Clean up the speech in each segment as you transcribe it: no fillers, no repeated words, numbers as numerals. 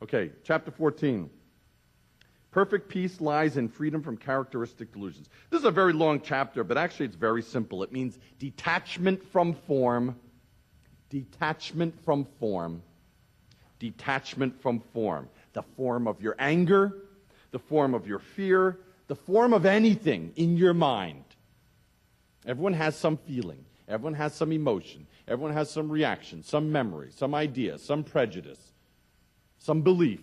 Okay, chapter 14. Perfect peace lies in freedom from characteristic delusions. This is a very long chapter, but actually it's very simple. It means detachment from form, detachment from form, detachment from form. The form of your anger, the form of your fear, the form of anything in your mind. Everyone has some feeling. Everyone has some emotion. Everyone has some reaction, some memory, some idea, some prejudice, some belief,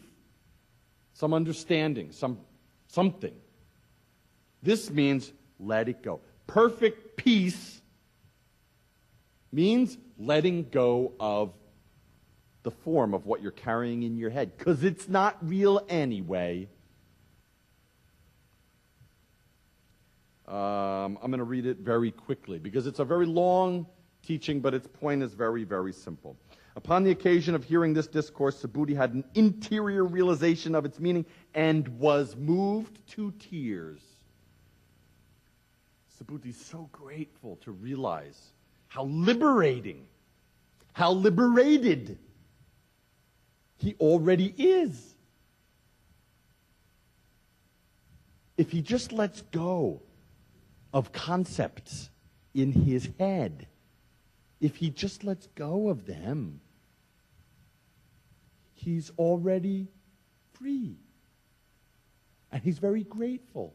some understanding, something. This means let it go. Perfect peace means letting go of the form of what you're carrying in your head, because it's not real anyway. I'm going to read it very quickly because it's a very long teaching, but its point is very, very simple. Upon the occasion of hearing this discourse, Subhuti had an interior realization of its meaning and was moved to tears. Subhuti is so grateful to realize how liberating, how liberated he already is. If he just lets go of concepts in his head, if he just lets go of them, he's already free. And he's very grateful.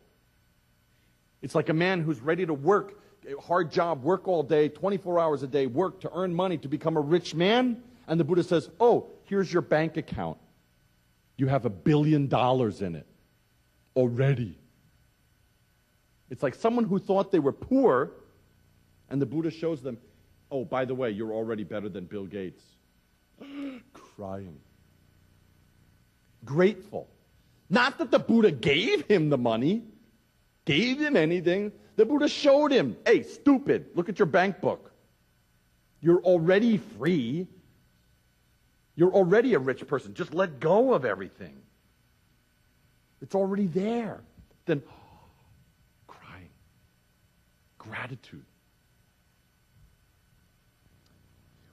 It's like a man who's ready to work, a hard job, work all day, 24 hours a day, work to earn money to become a rich man. And the Buddha says, oh, here's your bank account. You have $1 billion in it already. It's like someone who thought they were poor, and the Buddha shows them, oh, by the way, you're already better than Bill Gates. Crying. Grateful. Not that the Buddha gave him the money, gave him anything. The Buddha showed him, hey, stupid, look at your bank book. You're already free. You're already a rich person. Just let go of everything. It's already there. Then, crying. Gratitude.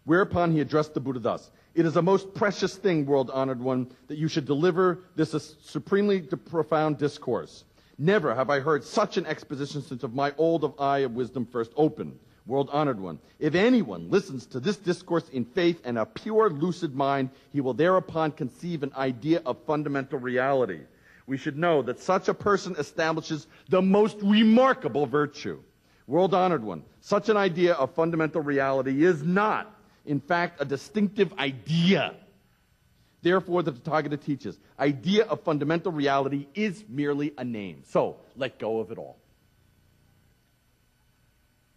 Whereupon he addressed the Buddha thus: it is a most precious thing, world-honored one, that you should deliver this supremely profound discourse. Never have I heard such an exposition since of my old eye of wisdom first opened. World-honored one, if anyone listens to this discourse in faith and a pure, lucid mind, he will thereupon conceive an idea of fundamental reality. We should know that such a person establishes the most remarkable virtue. World-honored one, such an idea of fundamental reality is not, in fact, a distinctive idea. Therefore, the Tathagata teaches, idea of fundamental reality is merely a name. So, let go of it all.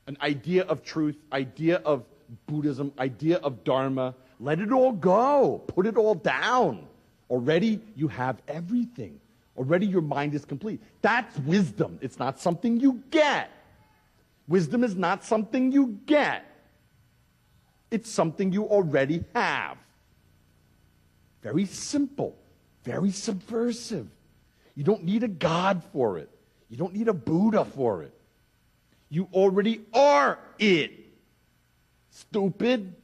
An idea of truth, idea of Buddhism, idea of Dharma, let it all go. Put it all down. Already you have everything. Already your mind is complete. That's wisdom. It's not something you get. Wisdom is not something you get. It's something you already have. Very simple, very subversive. You don't need a God for it. You don't need a Buddha for it. You already are it. Stupid.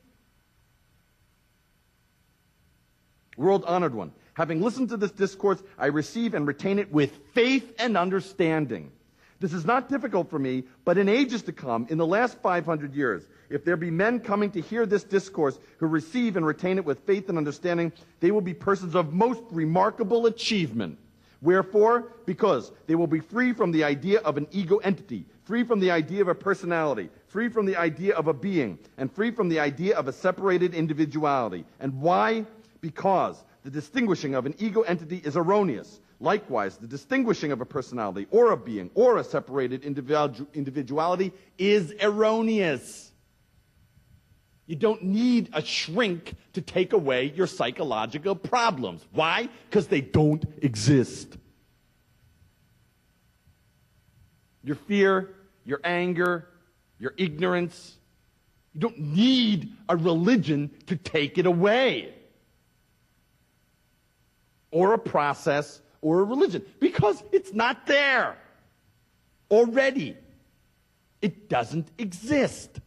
World-honored one, having listened to this discourse, I receive and retain it with faith and understanding. This is not difficult for me, but in ages to come, in the last 500 years, if there be men coming to hear this discourse who receive and retain it with faith and understanding, they will be persons of most remarkable achievement. Wherefore? Because they will be free from the idea of an ego entity, free from the idea of a personality, free from the idea of a being, and free from the idea of a separated individuality. And why? Because the distinguishing of an ego entity is erroneous. Likewise, the distinguishing of a personality or a being or a separated individuality is erroneous. You don't need a shrink to take away your psychological problems. Why? Because they don't exist. Your fear, your anger, your ignorance, you don't need a religion to take it away. Or a process or a religion. Because it's not there. Already. It doesn't exist.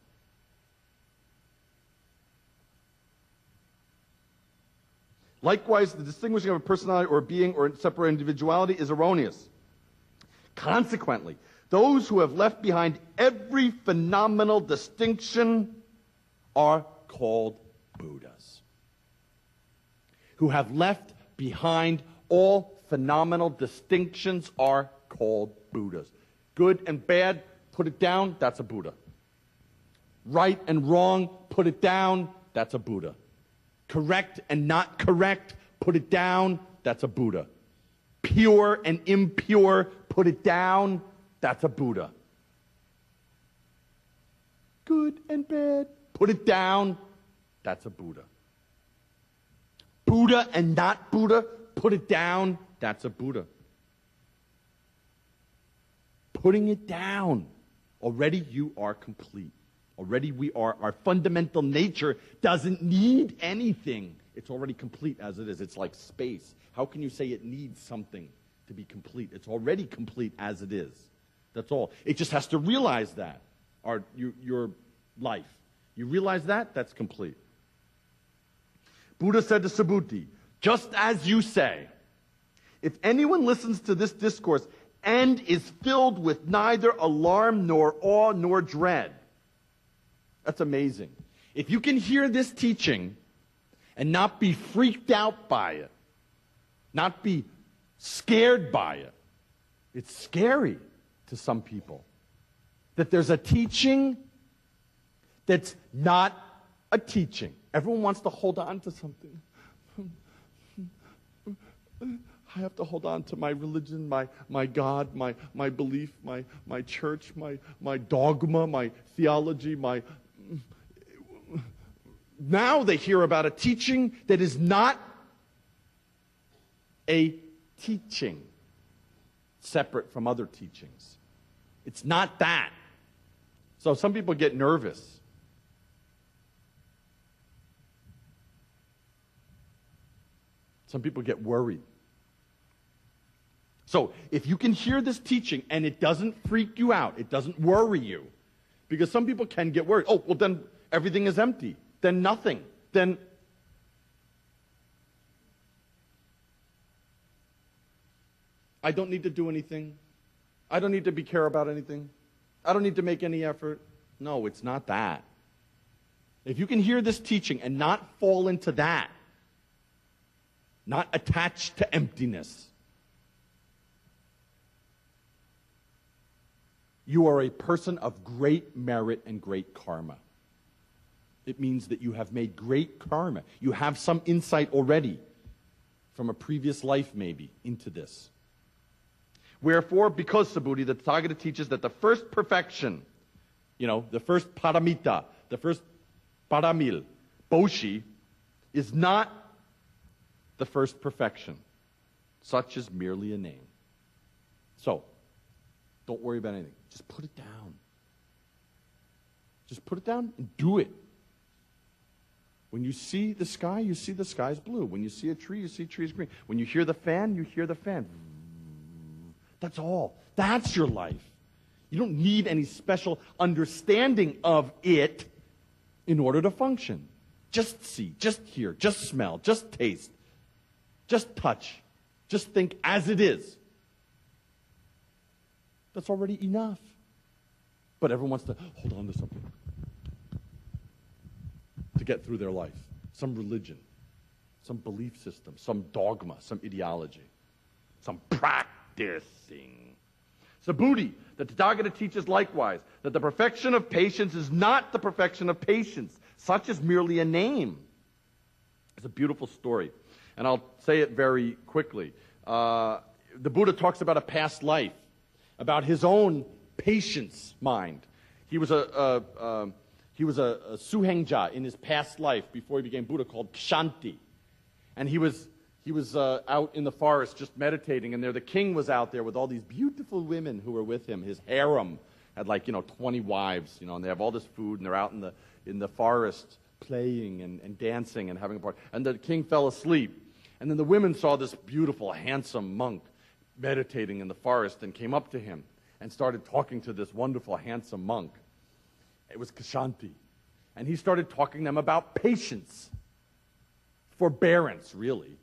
Likewise, the distinguishing of a personality or a being or a separate individuality is erroneous. Consequently, those who have left behind every phenomenal distinction are called Buddhas. Who have left behind all phenomenal distinctions are called Buddhas. Good and bad, put it down, that's a Buddha. Right and wrong, put it down, that's a Buddha. Correct and not correct, put it down, that's a Buddha. Pure and impure, put it down, that's a Buddha. Good and bad, put it down, that's a Buddha. Buddha and not Buddha, put it down, that's a Buddha. Putting it down, already you are complete. Already we are, our fundamental nature doesn't need anything. It's already complete as it is. It's like space. How can you say it needs something to be complete? It's already complete as it is. That's all. It just has to realize that, your life. You realize that, that's complete. Buddha said to Subhuti, just as you say, if anyone listens to this discourse and is filled with neither alarm nor awe nor dread, that's amazing. If you can hear this teaching and not be freaked out by it, not be scared by it, it's scary to some people that there's a teaching that's not a teaching. Everyone wants to hold on to something. I have to hold on to my religion, my God, my belief, my church, my dogma, my theology, Now they hear about a teaching that is not a teaching separate from other teachings. It's not that. So some people get nervous. Some people get worried. So if you can hear this teaching and it doesn't freak you out, it doesn't worry you, because some people can get worried. Oh, well then everything is empty. Then nothing. Then I don't need to do anything. I don't need to care about anything. I don't need to make any effort. No, it's not that. If you can hear this teaching and not fall into that, not attached to emptiness, you are a person of great merit and great karma. It means that you have made great karma. You have some insight already from a previous life maybe into this. Wherefore, because Subhuti, the Tathagata teaches that the first perfection, the first paramita, the first paramil, boshi, is not the first perfection. Such is merely a name. So, don't worry about anything. Just put it down. Just put it down and do it. When you see the sky, you see the sky's blue. When you see a tree, you see trees green. When you hear the fan, you hear the fan. That's all. That's your life. You don't need any special understanding of it in order to function. Just see, just hear, just smell, just taste, just touch, just think as it is. That's already enough. But everyone wants to hold on to something to get through their life. Some religion, some belief system, some dogma, some ideology, some practicing. Subhuti, the Tathagata teaches likewise that the perfection of patience is not the perfection of patience. Such is merely a name. It's a beautiful story, and I'll say it very quickly. The Buddha talks about a past life, about his own patience mind. He was a suhengja in his past life before he became Buddha called Kshanti. And he was out in the forest just meditating, and the king was out there with all these beautiful women who were with him. His harem had 20 wives, and they have all this food, and they're out in the forest playing and dancing and having a party. And the king fell asleep. And then the women saw this beautiful, handsome monk meditating in the forest and came up to him and started talking to this wonderful, handsome monk. It was Kshanti. And he started talking to them about patience. forbearance, really.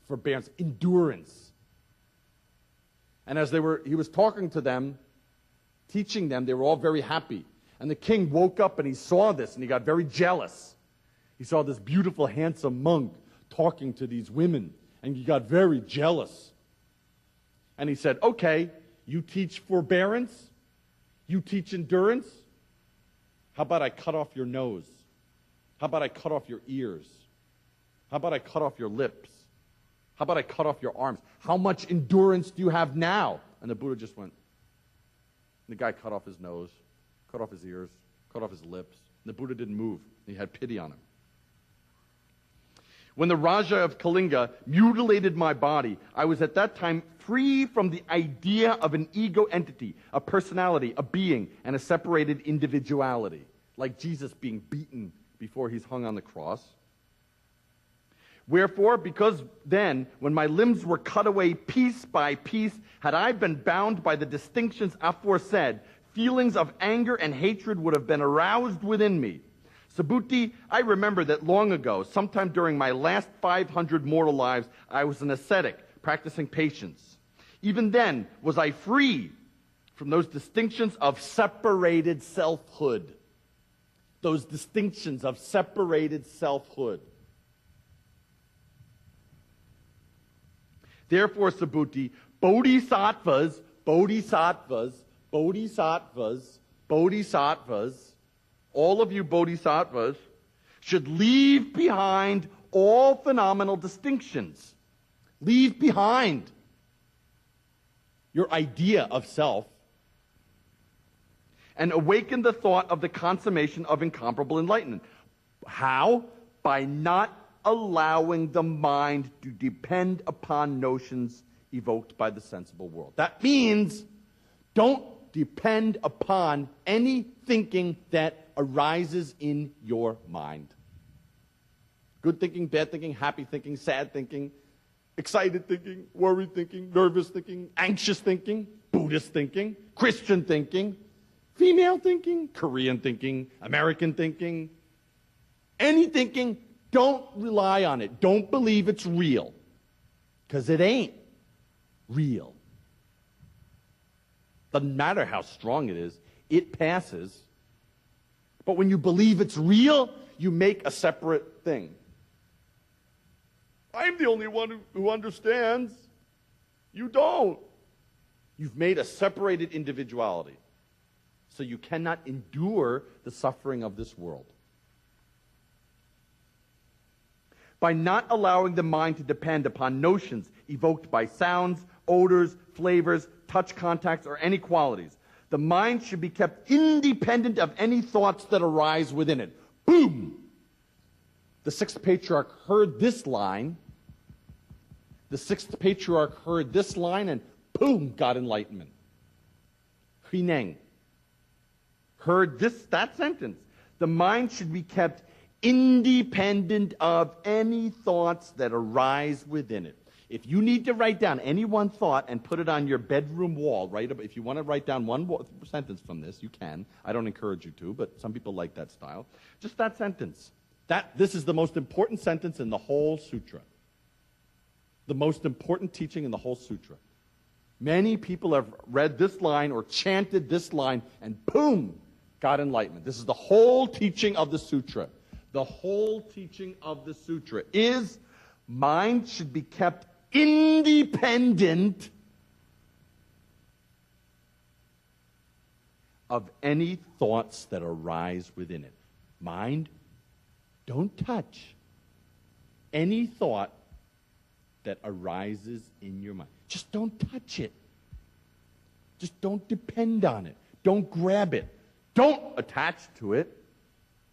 Forbearance, endurance. And as he was talking to them, teaching them, they were all very happy. And the king woke up and he saw this and he got very jealous. He saw this beautiful, handsome monk talking to these women and he got very jealous. And he said, okay, you teach forbearance, you teach endurance. How about I cut off your nose? How about I cut off your ears? How about I cut off your lips? How about I cut off your arms? How much endurance do you have now? And the Buddha just went. The guy cut off his nose, cut off his ears, cut off his lips. And the Buddha didn't move. He had pity on him. When the Raja of Kalinga mutilated my body, I was at that time free from the idea of an ego entity, a personality, a being, and a separated individuality, like Jesus being beaten before he's hung on the cross. Wherefore, because then, when my limbs were cut away piece by piece, had I been bound by the distinctions aforesaid, feelings of anger and hatred would have been aroused within me. Subhuti, I remember that long ago, sometime during my last 500 mortal lives, I was an ascetic, practicing patience. Even then, was I free from those distinctions of separated selfhood. Those distinctions of separated selfhood. Therefore, Subhuti, bodhisattvas, all of you bodhisattvas should leave behind all phenomenal distinctions. Leave behind your idea of self and awaken the thought of the consummation of incomparable enlightenment. How? By not allowing the mind to depend upon notions evoked by the sensible world. That means don't depend upon any thinking that arises in your mind. Good thinking, bad thinking, happy thinking, sad thinking, excited thinking, worried thinking, nervous thinking, anxious thinking, Buddhist thinking, Christian thinking, female thinking, Korean thinking, American thinking, any thinking. Don't rely on it. Don't believe it's real. Because it ain't real. Doesn't matter how strong it is. It passes. But when you believe it's real, you make a separate thing. I'm the only one who understands. You don't. You've made a separated individuality. So you cannot endure the suffering of this world. By not allowing the mind to depend upon notions evoked by sounds, odors, flavors, touch contacts, or any qualities. The mind should be kept independent of any thoughts that arise within it. Boom! The Sixth Patriarch heard this line. The Sixth Patriarch heard this line and boom, got enlightenment. Huineng heard that sentence. The mind should be kept independent of any thoughts that arise within it. If you need to write down any one thought and put it on your bedroom wall, if you want to write down one sentence from this, you can. I don't encourage you to, but some people like that style. Just that sentence. This is the most important sentence in the whole sutra. The most important teaching in the whole sutra. Many people have read this line or chanted this line and boom, got enlightenment. This is the whole teaching of the sutra. The whole teaching of the sutra is mind should be kept independent of any thoughts that arise within it. Mind, don't touch any thought that arises in your mind. Just don't touch it. Just don't depend on it. Don't grab it. Don't attach to it,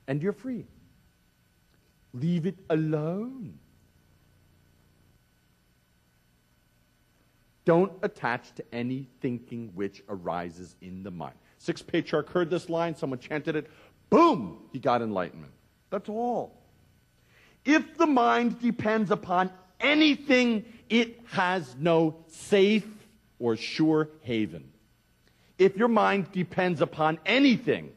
and you're free. Leave it alone. Don't attach to any thinking which arises in the mind. Sixth Patriarch heard this line, someone chanted it, boom, he got enlightenment. That's all. If the mind depends upon anything, it has no safe or sure haven. If your mind depends upon anything,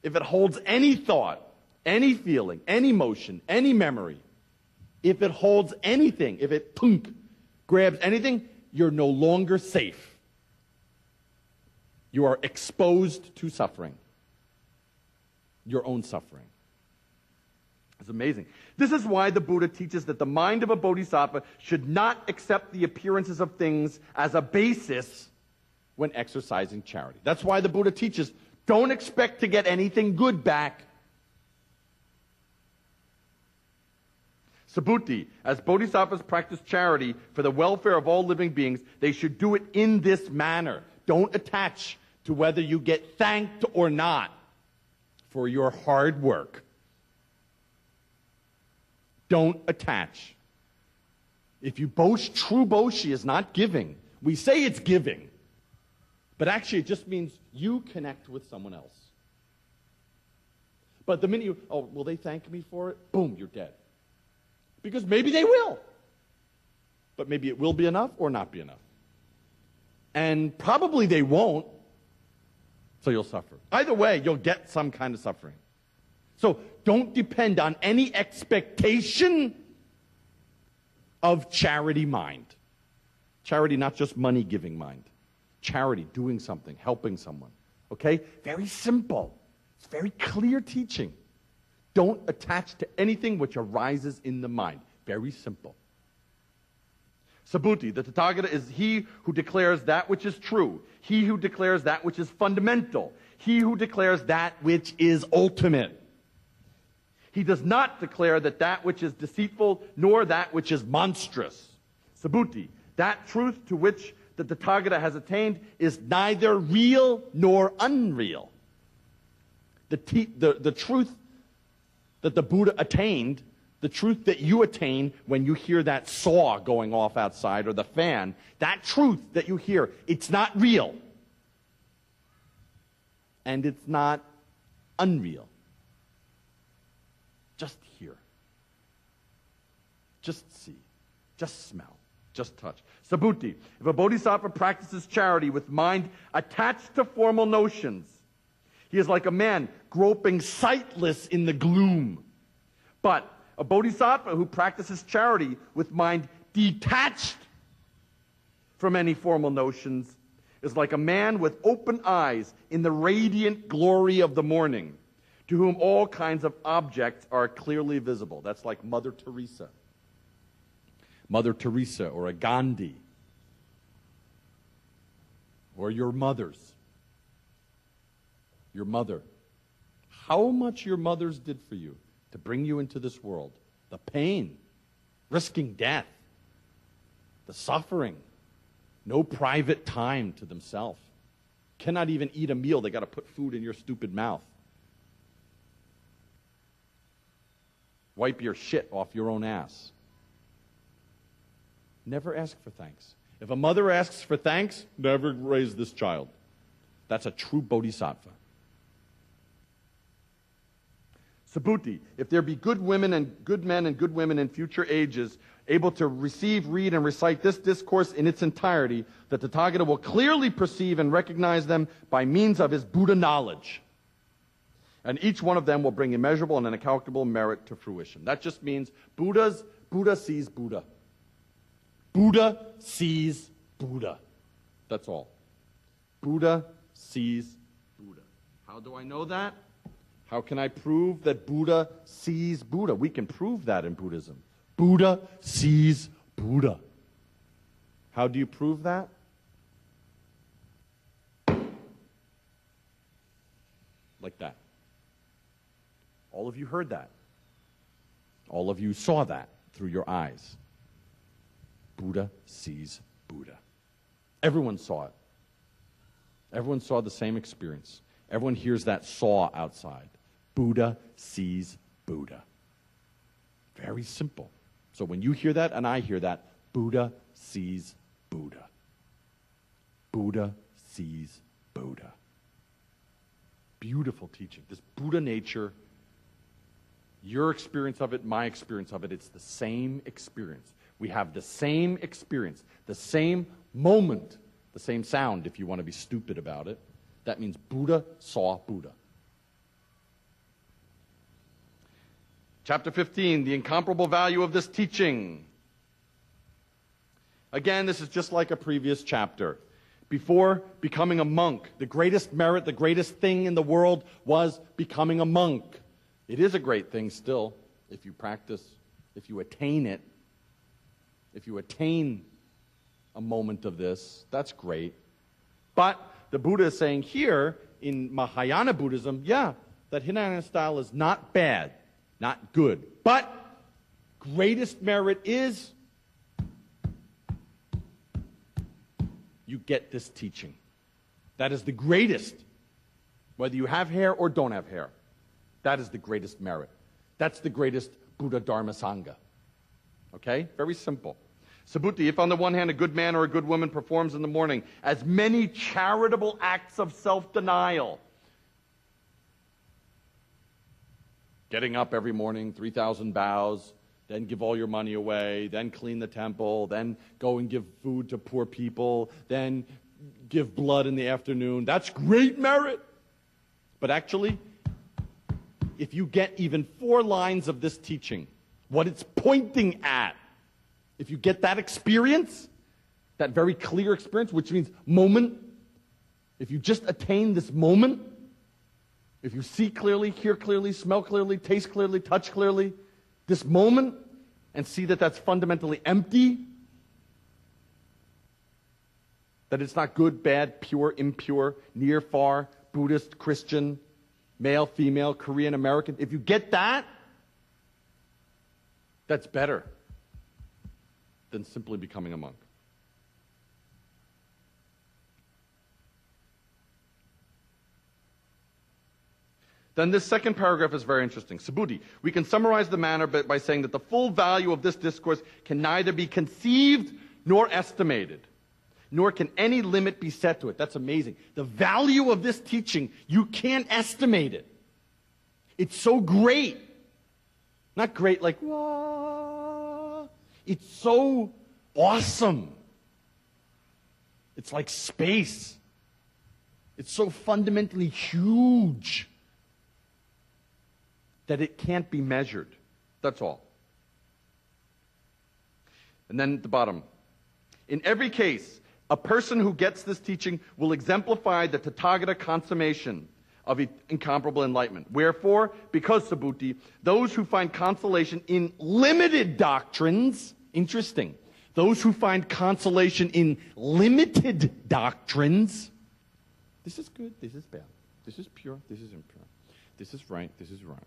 if it holds any thought, any feeling, any motion, any memory, if it holds anything, if it grabs anything, you're no longer safe. You are exposed to suffering, your own suffering. It's amazing. This is why the Buddha teaches that the mind of a bodhisattva should not accept the appearances of things as a basis when exercising charity. That's why the Buddha teaches, don't expect to get anything good back. Subhuti, as bodhisattvas practice charity for the welfare of all living beings, they should do it in this manner. Don't attach to whether you get thanked or not for your hard work. Don't attach. If you boast, true boshi is not giving. We say it's giving, but actually it just means you connect with someone else. But the minute you, oh, will they thank me for it? Boom, you're dead. Because maybe they will. But maybe it will be enough or not be enough. And probably they won't, so you'll suffer. Either way, you'll get some kind of suffering. So don't depend on any expectation of charity mind. Charity, not just money-giving mind. Charity, doing something, helping someone. Okay? Very simple. It's very clear teaching. Don't attach to anything which arises in the mind. Very simple. Subhuti, the Tathagata, is he who declares that which is true. He who declares that which is fundamental. He who declares that which is ultimate. He does not declare that which is deceitful, nor that which is monstrous. Subhuti, that truth to which the Tathagata has attained is neither real nor unreal. The truth that the Buddha attained, the truth that you attain when you hear that saw going off outside or the fan, that truth that you hear, it's not real. And it's not unreal. Just hear. Just see. Just smell. Just touch. Subhuti, if a bodhisattva practices charity with mind attached to formal notions, he is like a man groping sightless in the gloom. But a bodhisattva who practices charity with mind detached from any formal notions is like a man with open eyes in the radiant glory of the morning, to whom all kinds of objects are clearly visible. That's like Mother Teresa. Mother Teresa or a Gandhi. Or your mothers. Your mother. How much your mothers did for you to bring you into this world. The pain, risking death, the suffering, no private time to themselves. Cannot even eat a meal, they got to put food in your stupid mouth. Wipe your shit off your own ass. Never ask for thanks. If a mother asks for thanks, never raise this child. That's a true bodhisattva. Subhuti, if there be good women and good men and good women in future ages able to receive, read, and recite this discourse in its entirety, the Tathagata will clearly perceive and recognize them by means of his Buddha knowledge. And each one of them will bring immeasurable and incalculable merit to fruition. That just means Buddha sees Buddha. Buddha sees Buddha. That's all. Buddha sees Buddha. How do I know that? How can I prove that Buddha sees Buddha? We can prove that in Buddhism. Buddha sees Buddha. How do you prove that? Like that. All of you heard that. All of you saw that through your eyes. Buddha sees Buddha. Everyone saw it. Everyone saw the same experience. Everyone hears that saw outside. Buddha sees Buddha. Very simple. So when you hear that and I hear that, Buddha sees Buddha. Buddha sees Buddha. Beautiful teaching. This Buddha nature, your experience of it, my experience of it, it's the same experience. We have the same experience, the same moment, the same sound if you want to be stupid about it. That means Buddha saw Buddha. Chapter 15, the incomparable value of this teaching. Again, this is just like a previous chapter. Before becoming a monk, the greatest merit, the greatest thing in the world was becoming a monk. It is a great thing still, if you practice, if you attain it. If you attain a moment of this, that's great. But the Buddha is saying here, in Mahayana Buddhism, yeah, that Hinayana style is not bad, not good. But greatest merit is you get this teaching. That is the greatest. Whether you have hair or don't have hair, that is the greatest merit. That's the greatest Buddha Dharma Sangha. Okay? Very simple. Subhuti, if on the one hand a good man or a good woman performs in the morning as many charitable acts of self-denial, getting up every morning, 3,000 bows, then give all your money away, then clean the temple, then go and give food to poor people, then give blood in the afternoon. That's great merit. But actually, if you get even 4 lines of this teaching, what it's pointing at, if you get that experience, that very clear experience, which means moment, if you just attain this moment, if you see clearly, hear clearly, smell clearly, taste clearly, touch clearly, this moment, and see that that's fundamentally empty, that it's not good, bad, pure, impure, near, far, Buddhist, Christian, male, female, Korean, American, if you get that, that's better than simply becoming a monk. Then this second paragraph is very interesting. Subhuti, we can summarize the matter by saying that the full value of this discourse can neither be conceived nor estimated, nor can any limit be set to it. That's amazing. The value of this teaching, you can't estimate it. It's so great. Not great like, wah. It's so awesome. It's like space. It's so fundamentally huge that it can't be measured. That's all. And then at the bottom, in every case, a person who gets this teaching will exemplify the Tathagata consummation of incomparable enlightenment. Wherefore, because Subhuti, those who find consolation in limited doctrines, interesting, those who find consolation in limited doctrines, this is good, this is bad, this is pure, this is impure, this is right, this is wrong.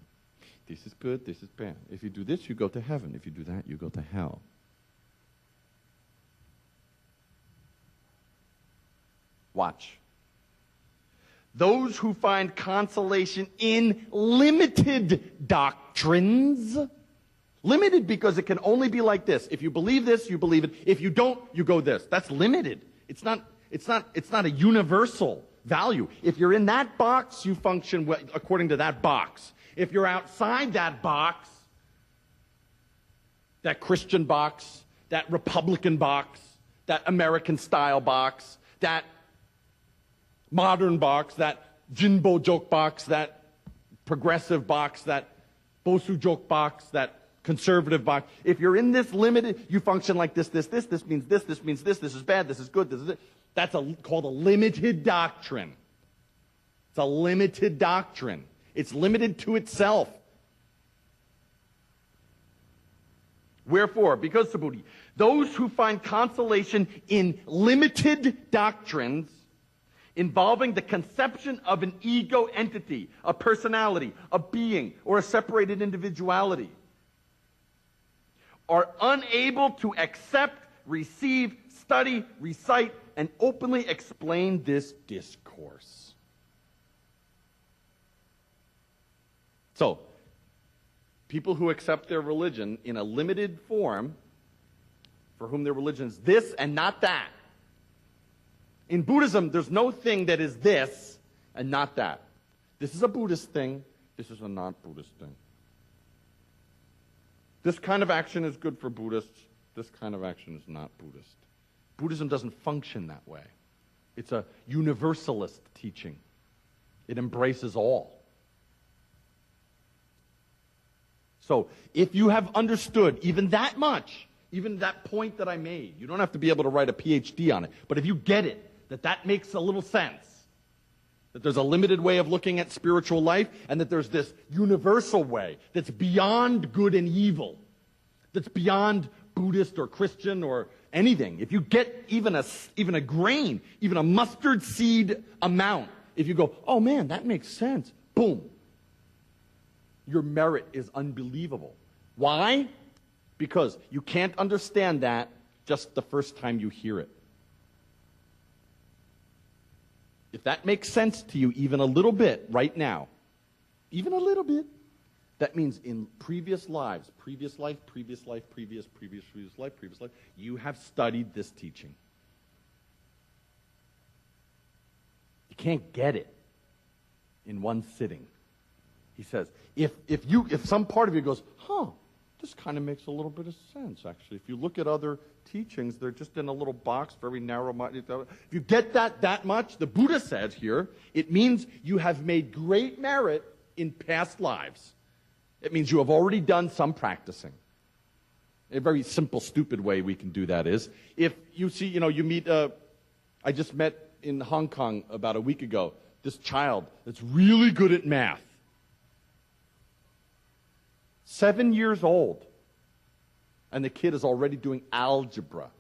This is good, this is bad. If you do this, you go to heaven. If you do that, you go to hell. Watch. Those who find consolation in limited doctrines, limited because it can only be like this. If you believe this, you believe it. If you don't, you go this. That's limited. It's not a universal value. If you're in that box, you function according to that box. If you're outside that box, that Christian box, that Republican box, that American-style box, that modern box, that Jinbo joke box, that progressive box, that Bosu joke box, that conservative box. If you're in this limited, you function like this means this means this is bad, this is good, this is it. That's called a limited doctrine. It's a limited doctrine. It's limited to itself. Wherefore, because Subhuti, those who find consolation in limited doctrines involving the conception of an ego entity, a personality, a being, or a separated individuality, are unable to accept, receive, study, recite, and openly explain this discourse. So, people who accept their religion in a limited form, for whom their religion is this and not that. In Buddhism, there's no thing that is this and not that. This is a Buddhist thing, this is a not-Buddhist thing. This kind of action is good for Buddhists, this kind of action is not Buddhist. Buddhism doesn't function that way. It's a universalist teaching. It embraces all. So if you have understood even that much, even that point that I made, you don't have to be able to write a PhD on it, but if you get it, that makes a little sense, that there's a limited way of looking at spiritual life, and that there's this universal way that's beyond good and evil, that's beyond Buddhist or Christian or anything. If you get even a grain, even a mustard seed amount, if you go, oh man, that makes sense, boom, your merit is unbelievable. Why? Because you can't understand that just the first time you hear it. If that makes sense to you even a little bit right now, even a little bit, that means in previous lives, previous life, previous life, previous life, you have studied this teaching. You can't get it in one sitting. He says, if some part of you goes, this kind of makes a little bit of sense, actually. If you look at other teachings, they're just in a little box, very narrow-minded. If you get that much, the Buddha says here, it means you have made great merit in past lives. It means you have already done some practicing. A very simple, stupid way we can do that is, if you see, you meet, I just met in Hong Kong about a week ago, this child that's really good at math. 7 years old. And the kid is already doing algebra.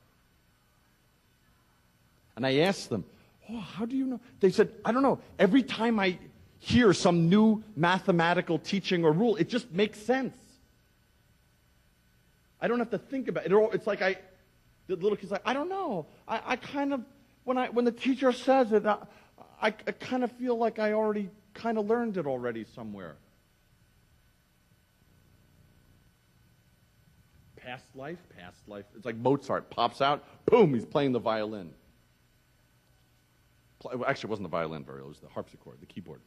And I asked them, how do you know? They said, I don't know. Every time I hear some new mathematical teaching or rule, it just makes sense. I don't have to think about it. It's like the little kid's like, I don't know. I kind of, when the teacher says it, I kind of feel like I already kind of learned it already somewhere. Past life. It's like Mozart pops out, boom, he's playing the violin. Actually, it wasn't the violin, it was the harpsichord, the keyboard.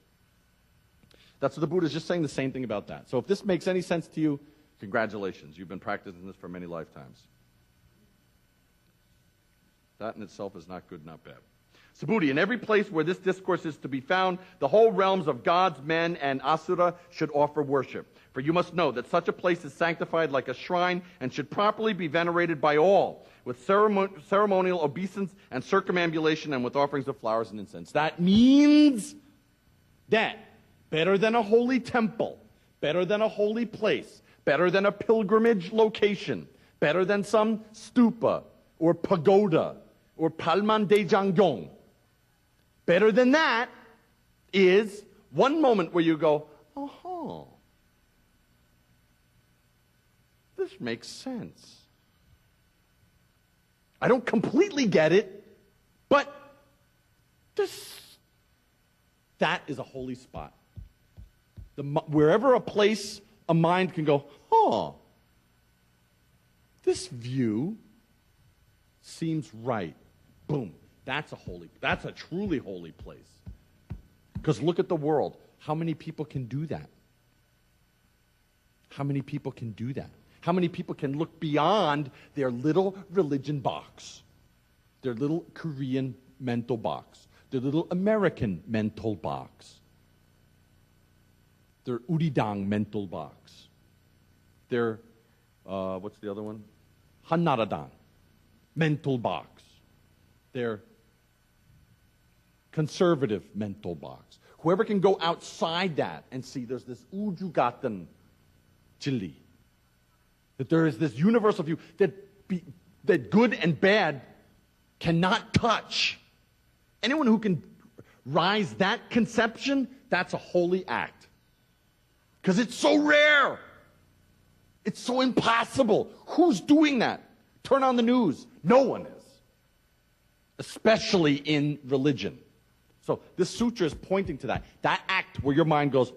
That's what the Buddha is just saying the same thing about that. So if this makes any sense to you, congratulations. You've been practicing this for many lifetimes. That in itself is not good, not bad. Subhuti, in every place where this discourse is to be found, the whole realms of gods, men, and asura should offer worship. For you must know that such a place is sanctified like a shrine and should properly be venerated by all, with ceremonial obeisance and circumambulation and with offerings of flowers and incense. That means that better than a holy temple, better than a holy place, better than a pilgrimage location, better than some stupa or pagoda or Palmandaejanggyeong, better than that is one moment where you go, this makes sense. I don't completely get it, but that is a holy spot. Wherever a place, a mind can go, this view seems right. Boom. That's a truly holy place. Because look at the world. How many people can do that? How many people can do that? How many people can look beyond their little religion box, their little Korean mental box, their little American mental box, their Uridang mental box, their, what's the other one? Hannaradang mental box, their conservative mental box. Whoever can go outside that and see there's this Ujugatan Jili, that there is this universal view that good and bad cannot touch. Anyone who can rise that conception, that's a holy act. Because it's so rare. It's so impossible. Who's doing that? Turn on the news. No one is. Especially in religion. So this sutra is pointing to that. That act where your mind goes,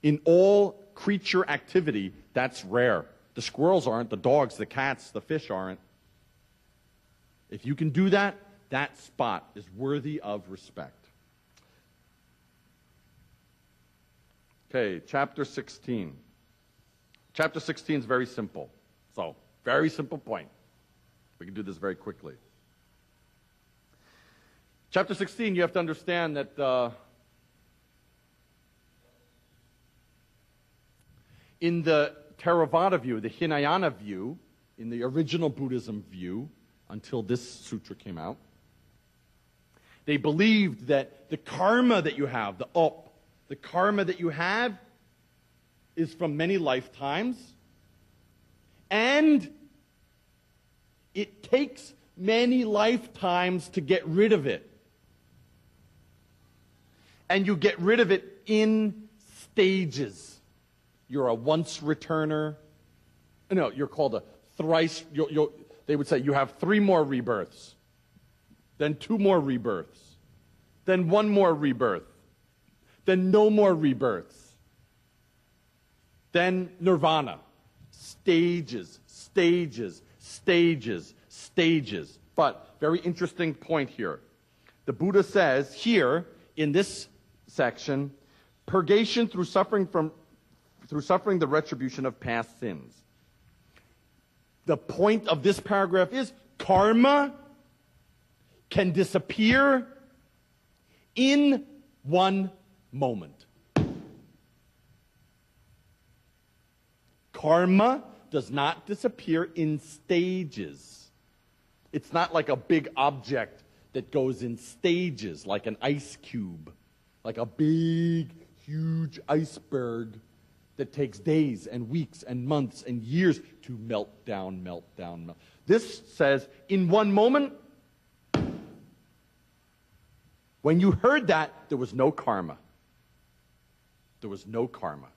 in all creature activity, that's rare. The squirrels aren't, the dogs, the cats, the fish aren't. If you can do that, that spot is worthy of respect. Okay, chapter 16. Chapter 16 is very simple. So, very simple point. We can do this very quickly. Chapter 16, you have to understand that In the Theravada view, the Hinayana view, in the original Buddhism view, until this sutra came out, they believed that the karma that you have, the karma that you have is from many lifetimes, and it takes many lifetimes to get rid of it. And you get rid of it in stages. You're a once returner. No, you're called a thrice. They would say you have 3 more rebirths, then 2 more rebirths, then 1 more rebirth, then no more rebirths, then nirvana. Stages, stages, stages, stages. But very interesting point here. The Buddha says here in this section, purgation through suffering the retribution of past sins. The point of this paragraph is karma can disappear in 1 moment. Karma does not disappear in stages. It's not like a big object that goes in stages, like an ice cube, like a big, huge iceberg that takes days and weeks and months and years to melt down, melt down, melt. This says, in 1 moment, when you heard that, there was no karma. There was no karma.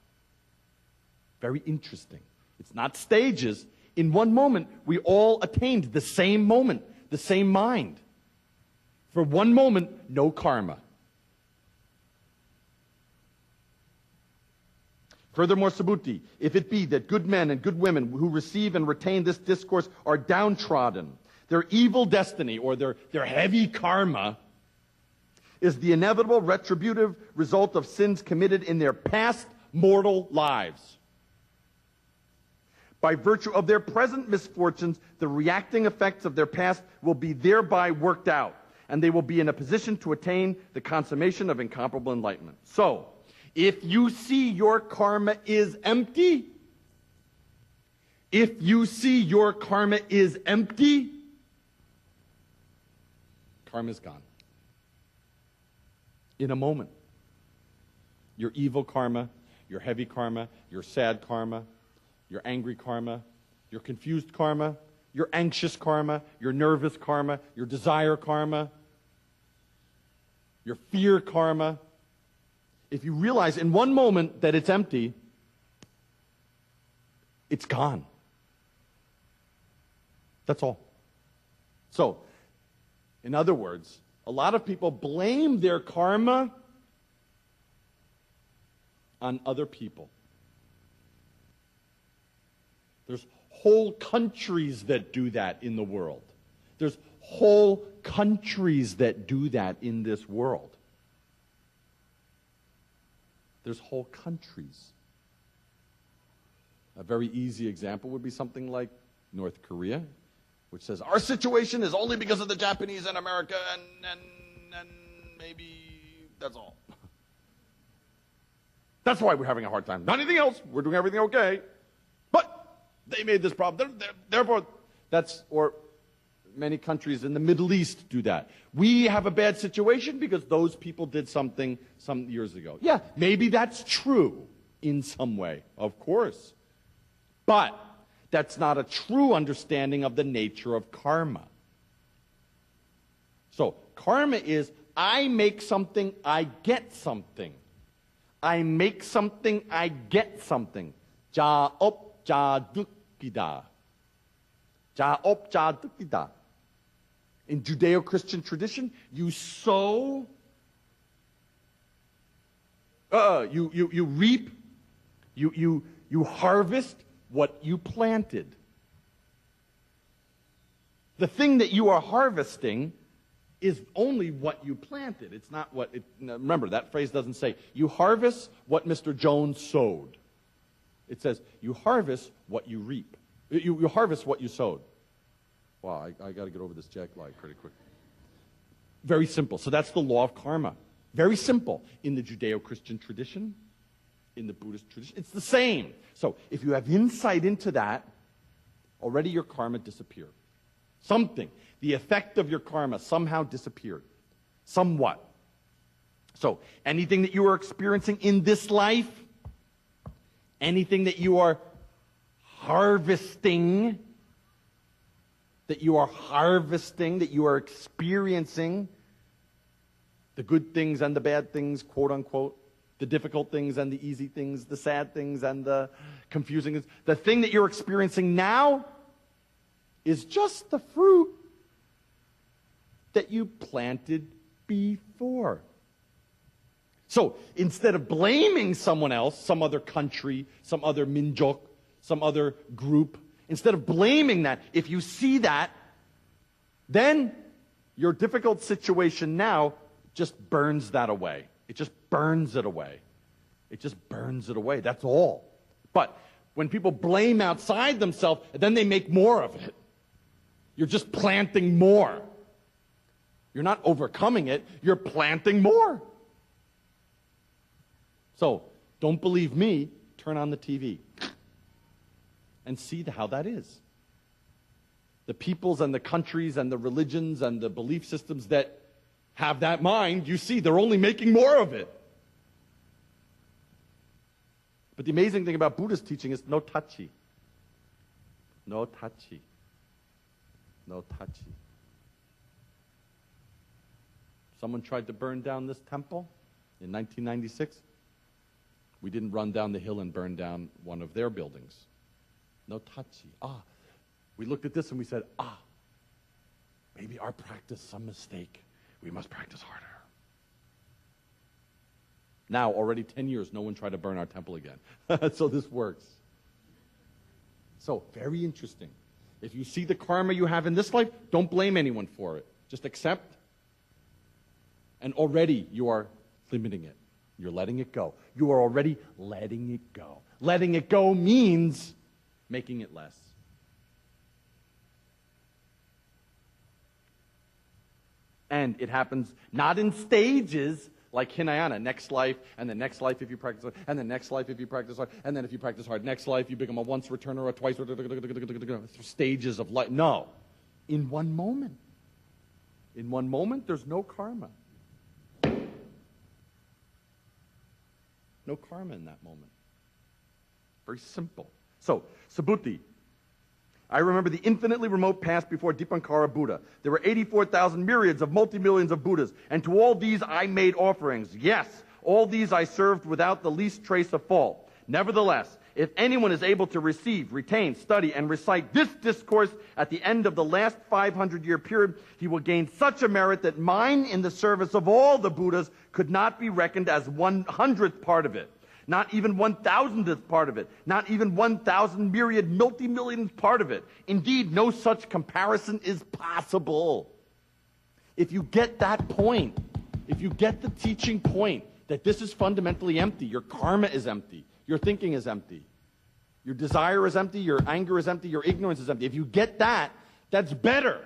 Very interesting. It's not stages. In 1 moment, we all attained the same moment, the same mind. For 1 moment, no karma. Furthermore, Subhuti, if it be that good men and good women who receive and retain this discourse are downtrodden, their evil destiny or their heavy karma is the inevitable retributive result of sins committed in their past mortal lives. By virtue of their present misfortunes, the reacting effects of their past will be thereby worked out, and they will be in a position to attain the consummation of incomparable enlightenment. So, if you see your karma is empty, karma is gone. In a moment. Your evil karma, your heavy karma, your sad karma, your angry karma, your confused karma, your anxious karma, your nervous karma, your desire karma, your fear karma. If you realize in 1 moment that it's empty, it's gone. That's all. So, in other words, a lot of people blame their karma on other people. There's whole countries that do that in the world. There's whole countries that do that in this world. There's whole countries. A very easy example would be something like North Korea, which says, our situation is only because of the Japanese and America, and maybe that's all. That's why we're having a hard time. Not anything else. We're doing everything okay. But they made this problem. Therefore, or many countries in the Middle East do that. We have a bad situation because those people did something some years ago. Yeah, maybe that's true in some way, of course. But that's not a true understanding of the nature of karma. So, karma is, I make something, I get something. I make something, I get something. Ja op, ja dukida. Ja op, ja dukida. In Judeo-Christian tradition, you sow, you reap, you harvest what you planted. The thing that you are harvesting is only what you planted. It's not what it, remember, that phrase doesn't say, you harvest what Mr. Jones sowed. It says, you harvest what you reap. You harvest what you sowed. Wow, I got to get over this jack lie pretty quick. Very simple. So that's the law of karma. Very simple. In the Judeo-Christian tradition, in the Buddhist tradition. It's the same. So if you have insight into that, already your karma disappeared. Something, the effect of your karma somehow disappeared. Somewhat. So anything that you are experiencing in this life, anything that you are harvesting, that you are experiencing, the good things and the bad things, quote unquote, the difficult things and the easy things, the sad things and the confusing things. The thing that you're experiencing now is just the fruit that you planted before. So instead of blaming someone else, some other country, some other minjok, some other group, instead of blaming that, if you see that, then your difficult situation now just burns that away. It just burns it away. It just burns it away. That's all. But when people blame outside themselves, then they make more of it. You're just planting more. You're not overcoming it. You're planting more. So, don't believe me, turn on the TV and see how that is. The peoples and the countries and the religions and the belief systems that have that mind, you see, they're only making more of it. But the amazing thing about Buddhist teaching is no touchy. No touchy. No touchy. Someone tried to burn down this temple in 1996. We didn't run down the hill and burn down one of their buildings. No touchy. We looked at this and we said, maybe our practice some mistake. We must practice harder. Now, already 10 years, no one tried to burn our temple again. So this works. So, very interesting. If you see the karma you have in this life, don't blame anyone for it. Just accept. And already you are limiting it. You're letting it go. You are already letting it go. Letting it go means making it less. And it happens not in stages like Hinayana, next life, and the next life if you practice hard, and the next life if you practice hard, and then if you practice hard, next life you become a once returner, a twice returner, stages of life. No. In one moment. In one moment, there's no karma. No karma in that moment. Very simple. So, Subhuti. I remember the infinitely remote past before Dipankara Buddha. There were 84,000 myriads of multi-millions of Buddhas, and to all these I made offerings. Yes, all these I served without the least trace of fault. Nevertheless, if anyone is able to receive, retain, study, and recite this discourse at the end of the last 500-year period, he will gain such a merit that mine in the service of all the Buddhas could not be reckoned as 100th part of it. Not even 1,000th part of it. Not even 1,000 myriad multi-millionth part of it. Indeed, no such comparison is possible. If you get that point, if you get the teaching point that this is fundamentally empty, your karma is empty, your thinking is empty, your desire is empty, your anger is empty, your ignorance is empty. If you get that, that's better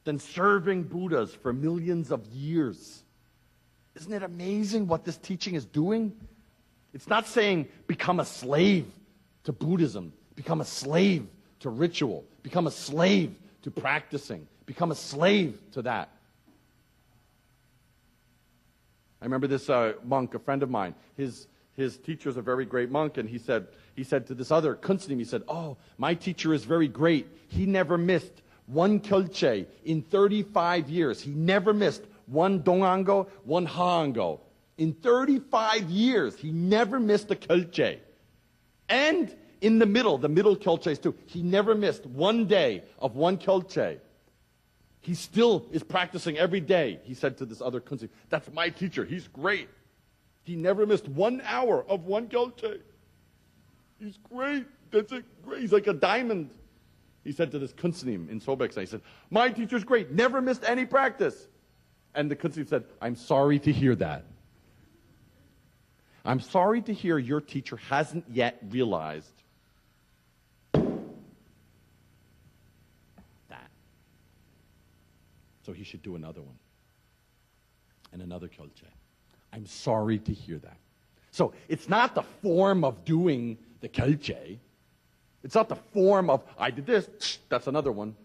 than serving Buddhas for millions of years. Isn't it amazing what this teaching is doing? It's not saying become a slave to Buddhism, become a slave to ritual, become a slave to practicing, become a slave to that. I remember this monk, a friend of mine, his teacher is a very great monk, and he said to this other kunstnim, he said, my teacher is very great. He never missed one kyolche in 35 years. He never missed one dongango, one haango. In 35 years, he never missed a kyolche. And in the middle kyolches too, he never missed one day of one kyolche. He still is practicing every day, he said to this other kunstnim. That's my teacher, he's great. He never missed 1 hour of one kyolche. He's great, that's it, great. He's like a diamond. He said to this kunstnim in Sobeksa, he said, my teacher's great, never missed any practice. And the kunstnim said, I'm sorry to hear that. I'm sorry to hear your teacher hasn't yet realized that. So he should do another one. And another kyolche. I'm sorry to hear that. So it's not the form of doing the Chogye. It's not the form of, I did this, that's another one.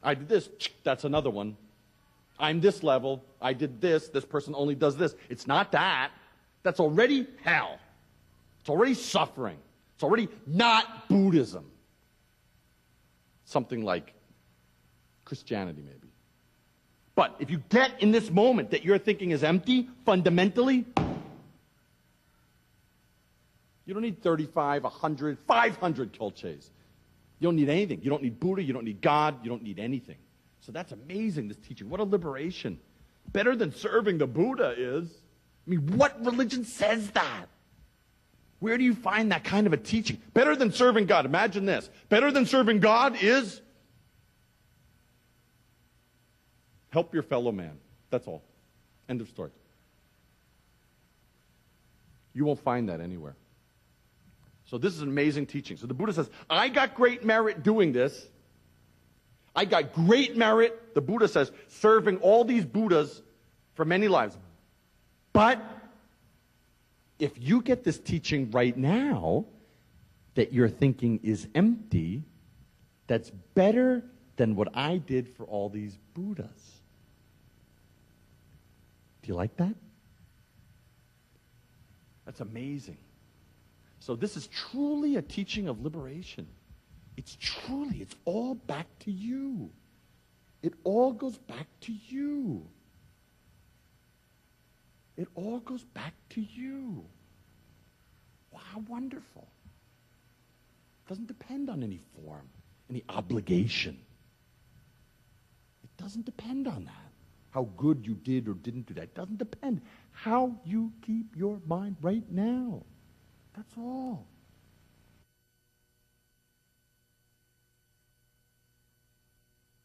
I did this, that's another one. I'm this level, I did this person only does this. It's not that. That's already hell. It's already suffering. It's already not Buddhism. Something like Christianity, maybe. But if you get in this moment that your thinking is empty, fundamentally, you don't need 35, 100, 500 Chogyes. You don't need anything. You don't need Buddha. You don't need God. You don't need anything. So that's amazing, this teaching. What a liberation. Better than serving the Buddha is. I mean, what religion says that? Where do you find that kind of a teaching? Better than serving God. Imagine this. Better than serving God is help your fellow man. That's all. End of story. You won't find that anywhere. So this is an amazing teaching. So the Buddha says, I got great merit doing this. I got great merit, the Buddha says, serving all these Buddhas for many lives. But if you get this teaching right now, that your thinking is empty, that's better than what I did for all these Buddhas. Do you like that? That's amazing. So this is truly a teaching of liberation. It's all back to you. It all goes back to you. It all goes back to you. Wow, how wonderful. It doesn't depend on any form, any obligation. It doesn't depend on that. How good you did or didn't do that. It doesn't depend. How you keep your mind right now. That's all.